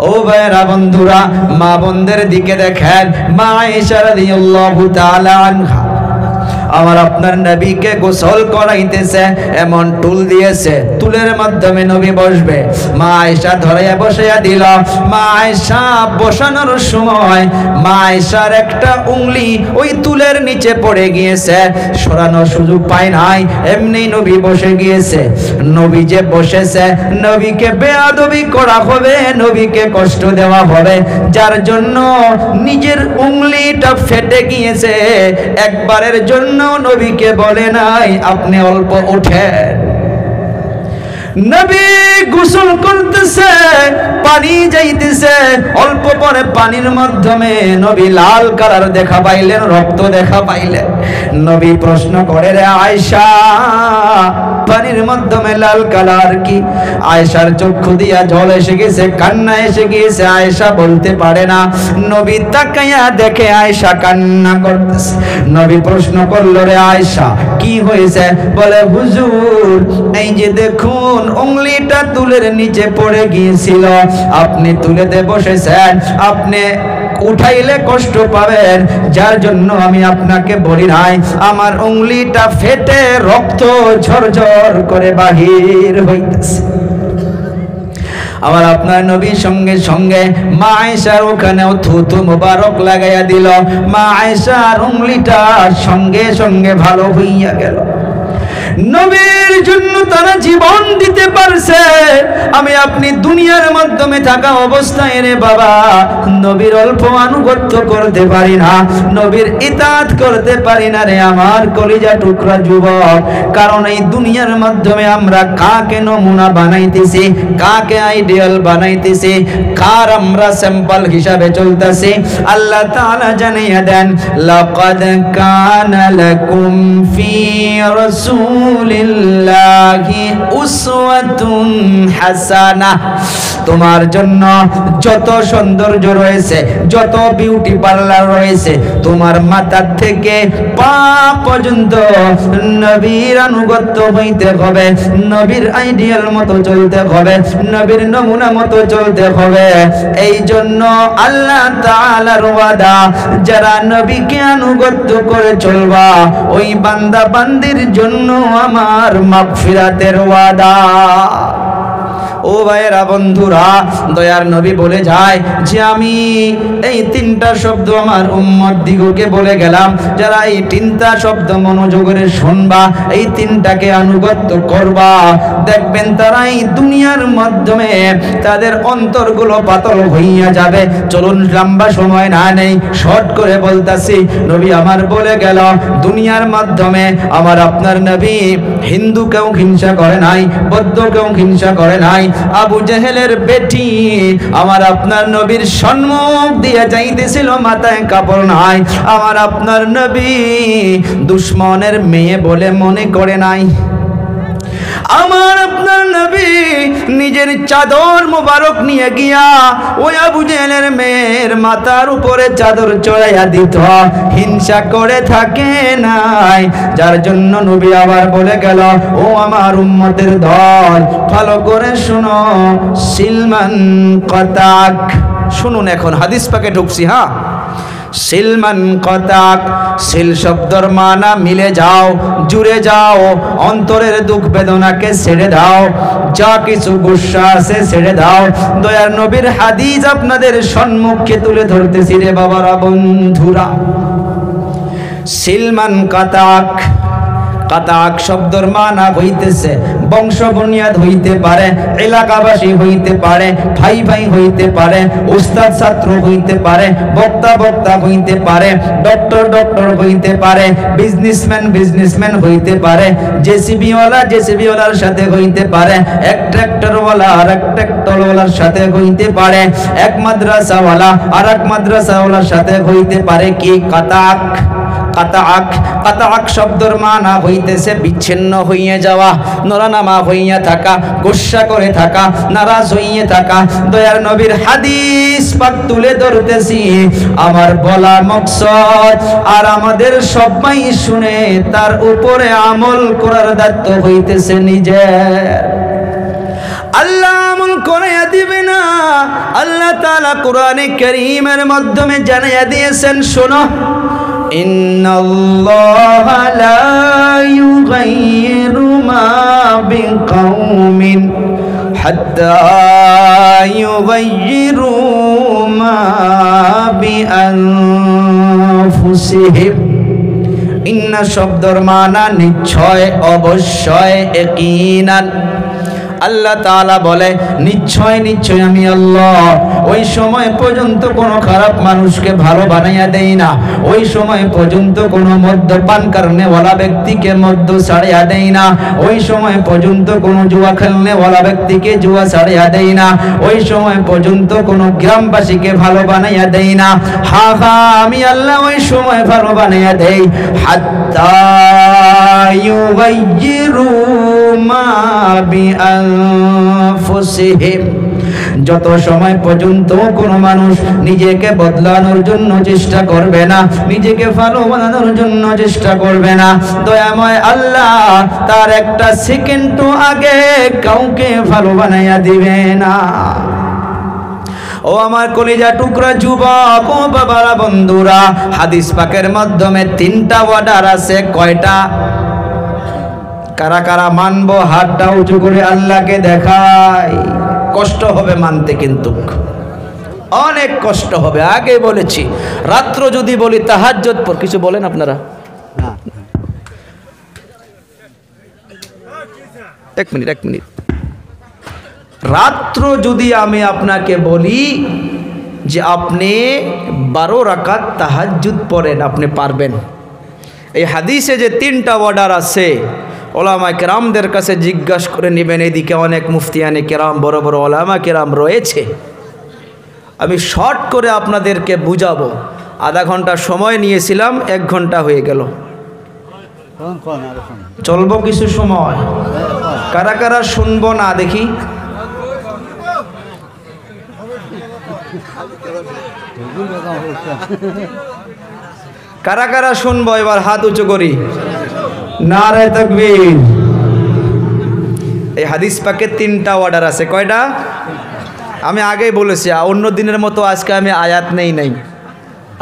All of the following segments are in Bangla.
ও ভাইরা বন্ধুরা, মা বোনদের দিকে দেখেন, মা আয়েশা রাদিয়াল্লাহু তাআলা আনহা আমার আপনার নবীকে গোসল করাইতেছে, এমন টুল দিয়েছে, টুলের মাধ্যমে নবী বসবে। মা আয়েশা ধরাইয়া বসাইয়া দিল। মা আয়েশা বসানোর সময় মা আয়েশার একটা উংলি ওই টুলের নিচে পড়ে গিয়েছে, সরানোর সুযোগ পায় নাই, এমনি নবী বসে গিয়েছে। নবী যে বসেছে, নবীকে বেয়াদবি করা হবে, নবীকে কষ্ট দেওয়া হবে, যার জন্য নিজের উংলিটা ফেটে গিয়েছে। একবারের জন্য নবীকে বলে নাই আপনি অল্প ওঠেন। নবী গোসল করতেছে, পানি যাইতেছে, অল্প পরে পানির মাধ্যমে নবী লাল কালার দেখা পাইলেন, রক্ত দেখা পাইলেন। নবী প্রশ্ন করে, রে আয়েশা, পানির মাধ্যমে লাল কালার কি? আয়েশার চক্ষু দিয়া জল এসে গেছে, কান্না এসে গিয়েছে। আয়েশা বলতে পারে না। নবী তাকাইয়া দেখে আয়েশা কান্না করতেছে। নবী প্রশ্ন করলো, রে আয়েশা কি হয়েছে? বলে, হুজুর এই যে দেখুন উংলিটা তুলের নিচে পড়ে গিয়েছিল, আপনি তুলেতে বসেছেন, আপনি উঠাইলে কষ্ট পাবেন, যার জন্য আমি আপনাকে বলি নাই। আমার উংলিটা ফেটে রক্ত ঝরঝর করে বাহির হইতেছে। আবার আপনার নবী সঙ্গে সঙ্গে মা আয়েশার ওখানেও থুতু মোবারক লাগাইয়া দিল। মা আয়েশার উংলিটা সঙ্গে সঙ্গে ভালো হইয়া গেল। নবীর জন্য তারা জীবন দিতে পারছে। আমি আপনি দুনিয়ার মাধ্যমে থাকা অবস্থায় রে বাবা নবীর অল্প আনুগত্য করতে পারি না, নবীর ইতাআত করতে পারি না রে আমার কলিজা টুকরা যুবক। কারণ এই দুনিয়ার মাধ্যমে আমরা কাকে নমুনা বানাইতেছি, কাকে আইডিয়াল বানাইতেছি, কার আমরা স্যাম্পল হিসাবে চলতেছি। আল্লাহ তাআলা জানিয়ে দেন, লাকাদ কানা লাকুম ফি রাসূলিল্লাহি উসওয়াতুন হাসানাহ। তোমার জন্য যত সৌন্দর্য রয়েছে, যত বিউটি পার্লার রয়েছে, তোমার মাথা থেকে পা পর্যন্ত নবীর আনুগত্য হইতে হবে, নবীর আইডিয়াল মতো চলতে হবে, নবীর নমুনা মতো চলতে হবে। এই জন্য আল্লাহ তাআলার ওয়াদা, যারা নবীকে আনুগত্য করে চলবা ওই বান্দা বান্দির জন্য আমার মাগফিরাতের ওয়াদা। ও ভাইয়েরা বন্ধুরা, দয়ার নবী বলে যায় যে আমি এই তিনটা শব্দ আমার উম্মত দিগকে বলে গেলাম, যারা এই তিনটা শব্দ মনোযোগের শুনবা, এই তিনটাকে আনুগত্য করবা, দেখবেন তারা এই দুনিয়ার মাধ্যমে তাদের অন্তরগুলো পাতল হইয়া যাবে। চলুন লম্বা সময় না নেই, শর্ট করে বলতাছি। নবী আমার বলে গেল, দুনিয়ার মাধ্যমে আমার আপনার নবী হিন্দুকেও হিংসা করে নাই, বৌদ্ধকেও হিংসা করে নাই। আবু জেহেলের বেটি আমার আপনার নবীর সম্মুখ দিয়ে যাইতেছিল, মাথায় কাপড় নাই, আমার আপনার নবী দুশ্মনের মেয়ে বলে মনে করে নাই। আমার আপনার নবী নিজের চাদর মোবারক নিয়ে গিয়া ওই আবু জেহেলের মেয়ের মাথার উপরে চাদর চড়াইয়া দিত, হিংসা করে থাকে নাই। যার জন্য নবী আবার বলে গেল, ও আমার উম্মতের দল, ভালো করে শুনো, সিলমান কতাক। শুনুন, এখন হাদিস পাকে ঢুকছি। হ্যাঁ, সিলমান কতাক, সিল শব্দর মানা মিলে যাও, জুড়ে যাও, অন্তরের দুঃখ বেদনাকে ছেড়ে দাও, যা কিছু গুসা আছে ছেড়ে দাও। দয়ার নবীর হাদিস আপনাদের সম্মুখে তুলে ধরতেছি রে বাবারা বন্ধুরা। সিলমান কতাক, কাতাক শব্দর মানা হইতেছে বংশ বুনিয়াদ হইতে পারে, এলাকাবাসী হইতে পারে, ভাই ভাই হইতে পারে, উস্তাদ ছাত্র হইতে পারে, বক্তা বক্তা হইতে পারে, ডক্টর ডক্টর হইতে পারে, বিজনেসম্যান হইতে পারে, জেসিবিওয়ালার সাথে হইতে পারে, এক ট্রাক্টরওয়ালা আর এক ট্রাক্টরওয়ালার সাথে হইতে পারে, এক মাদ্রাসাওয়ালা আর এক মাদ্রাসাওয়ালার সাথে হইতে পারে। কি কাতাক? কাতাক শব্দর মানা হইতেছে বিচ্ছিন্ন হইয়া যাওয়া, নরানামা হইয়া থাকা, গুসা করে থাকা, নারাজ হইয়া থাকা। দয়ার নবীর হাদিস পাক তুলে ধরতেছি, আমার বলা মকসদ আর আমাদের সবাই শুনে তার উপরে আমল করার দায়িত্ব হইতেছে নিজের। আল্লাহ আমল করাইয়া দিবে না, আল্লাহ তাআলা কোরআনে কারীমের মাধ্যমে জানিয়ে দিয়েছেন, শোনো, ইন্নাল্লাহা লা ইউগাইয়িরু মা বিকাউমিন হাত্তা ইউগাইয়িরু মা বিআনফুসিহিম। ইন্না শব্দর মানা নিশ্চয়, অবশ্যই, ইয়াকিনান। আল্লাহ তাআলা বলে নিশ্চয় নিশ্চয় আমি আল্লাহ ওই সময় পর্যন্ত কোনো খারাপ মানুষকে ভালো বানাইয়া দেই না, ওই সময় পর্যন্ত কোনো মদ্যপান করনেওয়ালা ব্যক্তিকে মদ্য ছাড়িয়া দেই না, ওই সময় পর্যন্ত কোনো জুয়া খেলনেওয়ালা ব্যক্তিকে জুয়া ছাড়িয়া দেই না, ওই সময় পর্যন্ত কোনো গ্রামবাসীকে ভালো বানাইয়া দেই না। হা হা, আমি আল্লাহ ওই সময় ভালো বানাইয়া দেই, হাত্তা ইউগাইয়িরু মা বিআনফুসিহিম। যত সময় পর্যন্ত কোনো মানুষ নিজেকে বদলানোর জন্য চেষ্টা করবে না, নিজেকে ভালো বানানোর জন্য চেষ্টা করবে না, দয়াময় আল্লাহ তার একটা সেকেন্ড আগে কাউকে ভালো বানাইয়া দিবে না। ও আমার কলিজা টুকরা যুবক, ও বাবারা, বন্ধুরা, হাদিস পাকের মাধ্যমে 3টা অর্ডার আছে। কয়টা? কারা কারা মানবো? হাতটা উঁচু করে আল্লাহকে দেখাই। কষ্ট হবে মানতে, কিন্তু অনেক কষ্ট হবে। আগে বলেছি, রাত্র যদি বলি তাহাজ্জুদ পর, কিছু বলেন আপনারা? এক মিনিট। রাত্র যদি আমি আপনাকে বলি যে আপনি 12 রাকাত তাহাজ্জুদ পড়েন, আপনি পারবেন? এই হাদিসে যে 3টা অর্ডার আছে, ওলামা কেরামদের কাছে জিজ্ঞাসা করে নেবেন। এদিকে অনেক মুফতিয়ানে কেরাম, বড় বড় ওলামা কেরাম রয়েছে। আমি শর্ট করে আপনাদেরকে বুঝাবো। আধা ঘন্টা সময় নিয়েছিলাম, 1 ঘন্টা হয়ে গেল। চলবো কিছু সময়? কারা কারা শুনবো না দেখি? কারা কারা শুনবো? এবার হাত উঁচু করি, নারে তাকবীর। এই হাদিস পাকে 3টা অর্ডার আছে। কয়টা? আমি আগেই বলেছি, অন্য দিনের মতো আজকে আমি আয়াত নাই।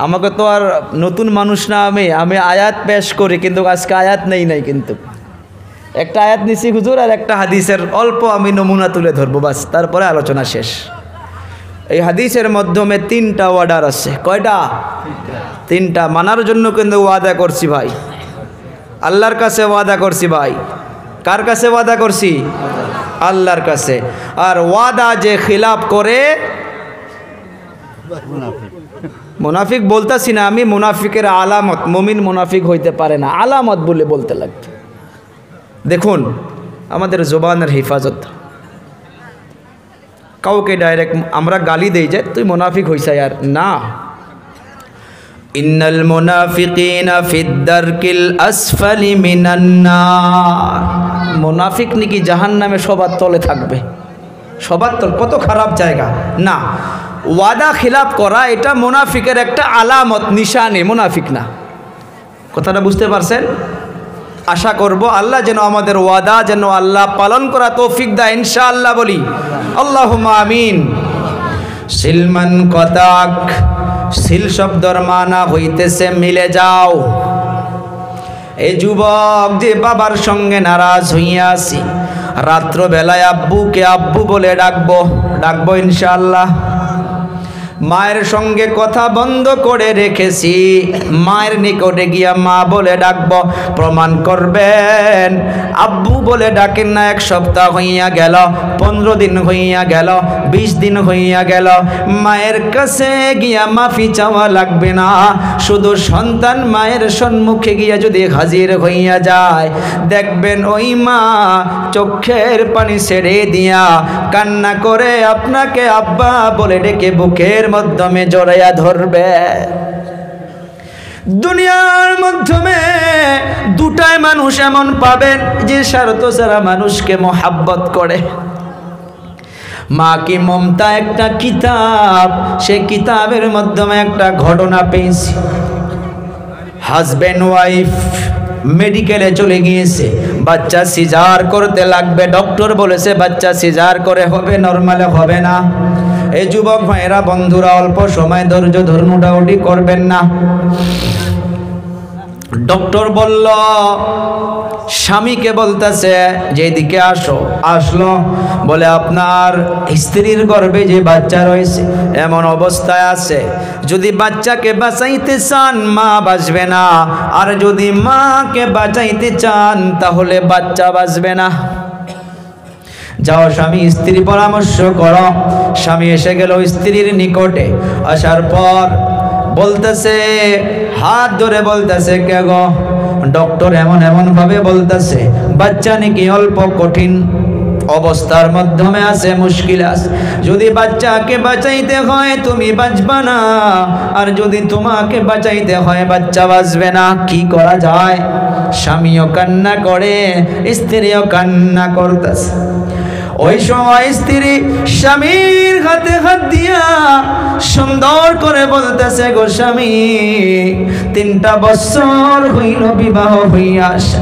আমাকে তো আর নতুন মানুষ না, আমি আয়াত পেশ করি, কিন্তু আজকে আয়াত নাই। কিন্তু একটা আয়াত নিছি হুজুর, আর একটা হাদিসের অল্প আমি নমুনা তুলে ধরবো, বাস, তারপরে আলোচনা শেষ। এই হাদিসের মাধ্যমে 3টা অর্ডার আছে। কয়টা? 3টা। মানার জন্য কিন্তু ওয়াদা করছি ভাই, আল্লাহর কাছে ওয়াদা করছি ভাই। কার কাছে ওয়াদা করছি? আল্লাহর কাছে। আর ওয়াদা যে খিলাফ করে, মুনাফিক বলতাছি না আমি, মুনাফিকের আলামত, মুমিন মুনাফিক হইতে পারে না, আলামত বলে বলতে লাগবে। দেখুন, আমাদের জবানের হিফাজত। কাউকে ডাইরেক্ট আমরা গালি দেই যে তুই মুনাফিক হইছ, আর না। ইন্নাল মুনাফিকিনা ফিদ দারকিল আসফালি মিনান নার। মুনাফিক নাকি জাহান্নামে সবার তলে থাকবে। সবার তল, কত খারাপ জায়গা না। ওয়াদা খিলাফ করা এটা মুনাফিকের একটা আলামত, নিশানি, মুনাফিক না। কথাটা বুঝতে পারছেন? আশা করব আল্লাহ যেন আমাদের ওয়াদা যেন আল্লাহ পালন করা তৌফিক দেয়, ইনশাআল্লাহ বলি আল্লাহুম্মা আমিন। সিলমান কতাক, সিল শব্দর মানা হইতেছে মিলে যাও। এই যুবক যে বাবার সঙ্গে নারাজ হইয়া আছি, রাত্রবেলায় আব্বুকে আব্বু বলে ডাকবো ইনশাআল্লাহ। মায়ের সঙ্গে কথা বন্ধ করে রেখেছি, মায়ের নিকটে গিয়া মা বলে ডাকবো। প্রমাণ করবেন আব্বু বলে ডাকেন না। 1 সপ্তাহ হইয়া গেল, 15 দিন হইয়া গেল, 20 দিন হইয়া গেল, মায়ের কাছে গিয়া মাফি চাওয়া লাগবে না। শুধু সন্তান মায়ের সম্মুখে গিয়া যদি হাজির হইয়া যায়, দেখবেন ওই মা চোখের পানি ছেড়ে দিয়া কান্না করে আপনাকে আব্বা বলে ডেকে বুকের মাধ্যমে জড়াইয়া ধরবে। দুনিয়ার মাধ্যমে 2টাই মানুষ এমন পাবেন যে স্বার্থ ছাড়া মানুষকে মোহাব্বত করে। মা কি মমতা একটা কিতাব, সে কিতাবের মাধ্যমে একটা ঘটনা পেয়েছি। হাজব্যান্ড ওয়াইফ মেডিকেলে চলে গিয়েছে, বাচ্চা সিজার করতে লাগবে। ডক্টর বলেছে বাচ্চা সিজার করে হবে, নরমালে হবে না। এই যুবক ভাইরা বন্ধুরা অল্প সময় ধৈর্য ধরুন, উঠাউঠি করবেন না। ডক্টর বলল, স্বামীকে বলতেছে যে এদিকে আসো। আসলো, বলে আপনার স্ত্রীর গর্ভে যে বাচ্চা রয়েছে এমন অবস্থায় আছে, যদি বাচ্চাকে বাঁচাইতে চান মা বাঁচবে না, আর যদি মাকে বাঁচাইতে চান তাহলে বাচ্চা বাঁচবে না। যাও স্বামী স্ত্রী পরামর্শ করো। স্বামী এসে গেল স্ত্রীর নিকটে। আসার পর বলতেছে, হাত ধরে বলতেছে, কে গো? ডক্টর এমন ভাবে বলতেছে বাচ্চা নাকি অল্প কঠিন অবস্থার মাধ্যমে আছে, মুশকিল আছে। যদি বাচ্চাকে বাঁচাইতে হয় তুমি বাঁচবা না, আর যদি তোমাকে বাঁচাইতে হয় বাচ্চা বাঁচবে না। কি করা যায়? স্বামীও কান্না করে, স্ত্রীও কান্না করতেছে। ওই সময় স্ত্রী স্বামীর হাতে হাত দিয়া সুন্দর করে বলতেছে, গো স্বামী, 3টা বছর হইল বিবাহ হইয়া আসা,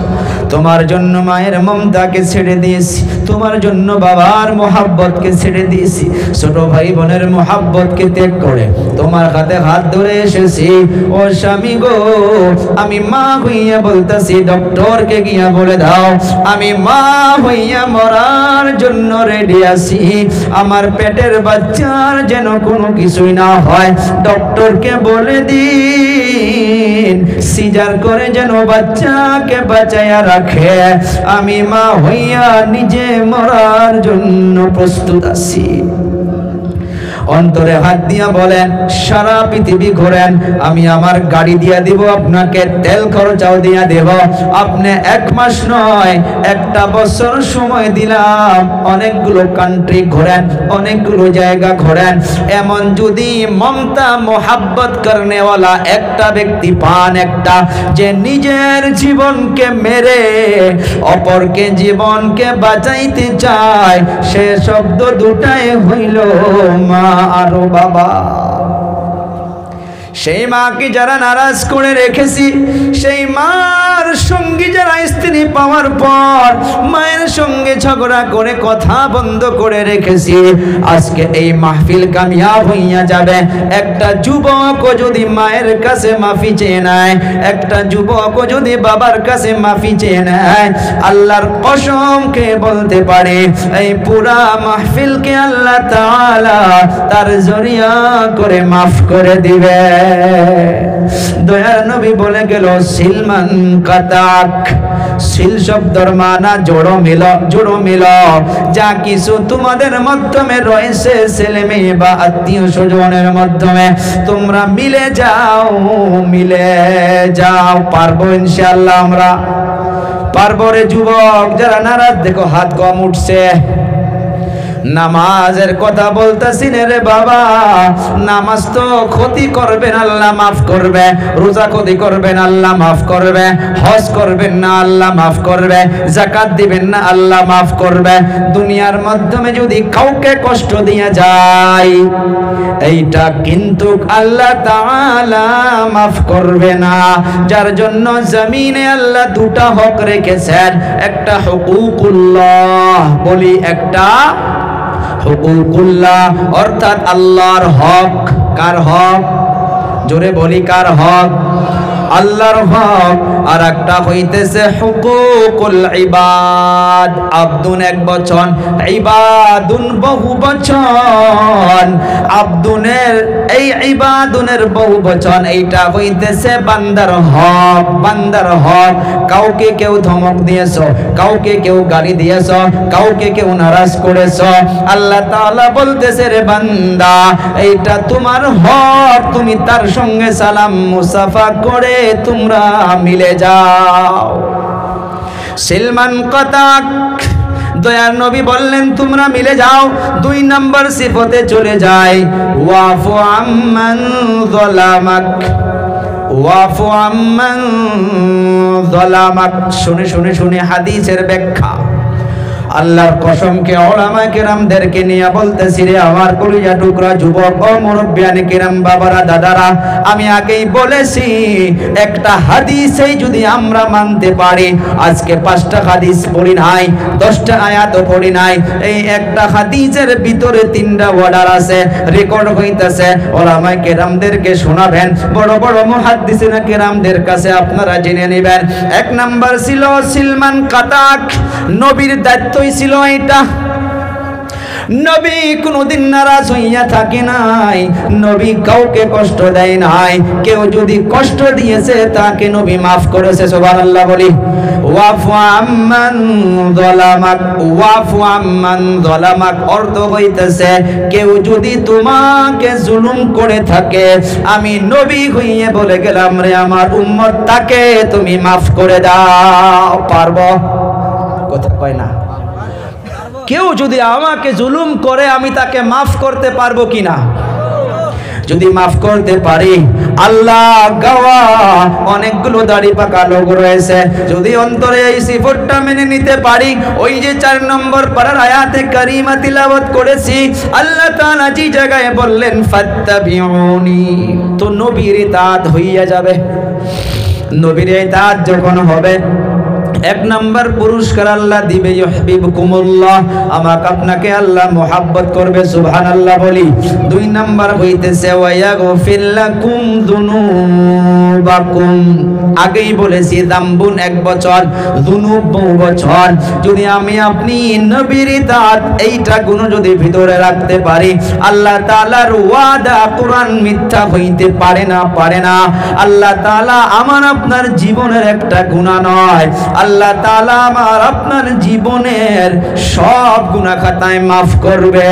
তোমার জন্য মায়ের মমতাকে ছেড়ে দিয়েছি, তোমার জন্য বাবার মোহাব্বতকে ছেড়ে দিয়েছি, ছোট ভাই বোনের মোহাব্বতকে ত্যাগ করে তোমার হাতে হাত ধরে এসেছি। ও স্বামী গো, আমি মা হইয়া বলতেছি, ডক্টরকে গিয়া বলে দাও আমি মা হইয়া মরার জন্য রেডি আছি, আমার পেটের বাচ্চার যেন কোনো কিছুই না হয়। ডক্টরকে বলে দিন সিজার করে যেন বাচ্চাকে বাঁচাইয়া রাখে, আমি মা হইয়া নিজে মরার জন্য প্রস্তুত আছি। অন্তরে হাত দিয়া বলেন, সারা পৃথিবী ঘোরেন, আমি আমার গাড়ি দিয়া দিব, আপনাকে তেল খরচাও দিয়া দেব, আপনি 1 মাস নয় 1টা বছর সময় দিলাম, অনেকগুলো কান্ট্রি ঘোরেন, অনেকগুলো জায়গা ঘোরেন। এমন যদি মমতা মোহাব্বত করনেওয়ালা একটা ব্যক্তি পান, একটা যে নিজের জীবনকে মেরে অপরকে জীবনকে বাঁচাইতে চায়, সে শব্দ দুটাই হইল মা আর বাবা। সেই মাকে যারা নারাজ করে রেখেছি, সেই মার সঙ্গী যারা স্ত্রী পাওয়ার পর মায়ের সঙ্গে ঝগড়া করে কথা বন্ধ করে রেখেছি, আজকে এই মাহফিল কামিয়াব হইয়া যাবে। একটা যুবক যদি মায়ের কাছে মাফি চেয়ে নেয়, একটা যুবক যদি বাবার কাছে মাফি চেয়ে নেয়, আল্লাহর কসমকে বলতে পারে এই পুরা মাহফিলকে আল্লাহ তাআলা তার জরিয়া করে মাফ করে দিবে। দয়ার নবী বলে গেল, সিলমান কাতাক, সিল শব্দর মানা জোড়ো মিল, যা কিছু তোমাদের মাধ্যমে রয়েছে ছেলে মেয়ে বা আত্মীয় স্বজনের মাধ্যমে, তোমরা মিলে যাও। পারবো ইনশাআল্লাহ, আমরা পারবো রে যুবক। যারা নারাজ দেখো হাত কম উঠছে। নামাজের কথা বলতেছি রে বাবা, নামাজ তো ক্ষতি করবেন আল্লাহ মাফ করবে, রোজা ক্ষতি করবেন আল্লাহ মাফ করবে, হজ করবেন না আল্লাহ মাফ করবে, যাকাত দিবেন না আল্লাহ মাফ করবে। দুনিয়ার মাধ্যমে যদি কাউকে কষ্ট দিয়া যায়, এইটা কিন্তু আল্লাহ তাআলা মাফ করবে না। যার জন্য জমিনে আল্লাহ 2টা হক রেখেছেন, একটা হুকুকুল্লাহ, বলি একটা হুকুকুল্লাহ, অর্থাৎ আল্লাহর হক। কার হক? জোরে বলি, কার হক? আল্লাহর হক। আর একটা হইতেছে হুকুকুল ইবাদ। আব্দুন এক বচন, ইবাদুন বহু বচন। আব্দুনের এই ইবাদুনের বহু বচন, এইটা হইতেছে বান্দার হক। বান্দার হক। কাউকে কেউ ধমক দিয়েছো, কাউকে কেউ গালি দিয়েছো, কাউকে কেউ নারাজ করেছো, আল্লাহ তাআলা বলতেছে রে বান্দা, এইটা তোমার হক, তুমি তার সঙ্গে সালাম মুসাফা করে তোমরা মিলে যাও। সিলমান কাতাক, দয়ার নবী বললেন তোমরা মিলে যাও। 2 নম্বর সিফতে চলে যায়, ওয়াফু আম্মান যালামাক, ওয়াফু আম্মান যালামাক। শুনে হাদিসের ব্যাখ্যা। আল্লাহর কসমকে উলামায়ে কেরামদেরকে নিয়ে বলতেছি রে আমার কলিজা টুকরা যুবক ও মুরব্বিয়ানে কেরাম বাবারা দাদারা, আমি আগেই বলেছি একটা হাদিসেই যদি আমরা মানতে পারি, আজকে 5টা হাদিস পড়ি নাই, 10টা আয়াতও পড়ি নাই, এই একটা হাদিসের ভিতরে 3টা অর্ডার আছে, রেকর্ড হইতাছে, উলামায়ে কেরামদেরকে শোনাবেন, বড় বড় মুহাদ্দিসিনে কেরামদের কাছে আপনারা জেনে নেবেন। 1 নাম্বার ছিল সিলমান কাতাক, নবীর দায়িত্বই ছিল এটা। নবী কোনদিন নারাজ হইয়া থাকে নাই, নবী কাউকে কষ্ট দেয় নাই, কেউ যদি কষ্ট দিয়েছে তাকে নবী মাফ করেছে। সুবহানাল্লাহ বলি। ওয়াফু আম্মান যালামাক, ওয়াফু আম্মান যালামাক অর্থ হইতেছে কেউ যদি তোমাকে জুলুম করে থাকে, আমি নবী হইয়ে বলে গেলাম রে আমার উম্মত তাকে তুমি মাফ করে দাও। পারবো? কথা কয় না। কেউ যদি আমাকে জুলুম করে আমি তাকে মাফ করতে পারবো কিনা? যদি মাফ করতে পারি, আল্লাহ গাওয়া অনেকগুলো দাড়ি পাকা লোক রয়েছে, যদি অন্তরে এই সিফতটা মেনে নিতে পারি, ওই যে 4 নম্বর পারার আয়াতে কারিমা তিলাওয়াত করেছি, আল্লাহ তাআলা যে জায়গায় বললেন ফাত্তাবিউনি, তো নবীর ইতাআত হইয়া যাবে। নবীর ইতাআত যখন হবে, 1 নাম্বার পুরস্কার আল্লাহ দিবে, ইউহিবকুমুল্লাহ, আমাকে আপনাকে আল্লাহ মোহাব্বত করবে। সুবহানাল্লাহ বলি। 2 নাম্বার হইতেছে ওয়ায়াগফির লাকুম যুনুবাকুম, আগেই বলেছি যামবুন 1 বছর, যুনুব 2 বছর। যদি আমি আপনি নবীর ইতাআত এইটা গুণ যদি ভিতরে রাখতে পারি, আল্লাহ তাআলার ওয়াদা কোরআন মিথ্যা হইতে পারে না, পারে না। আল্লাহ তাআলা আমার আপনার জীবনের একটা গুনাহ নয়, আল্লাহ তাআলা আমার আপনার জীবনের সব গুনাহ খাতায় মাফ করবে।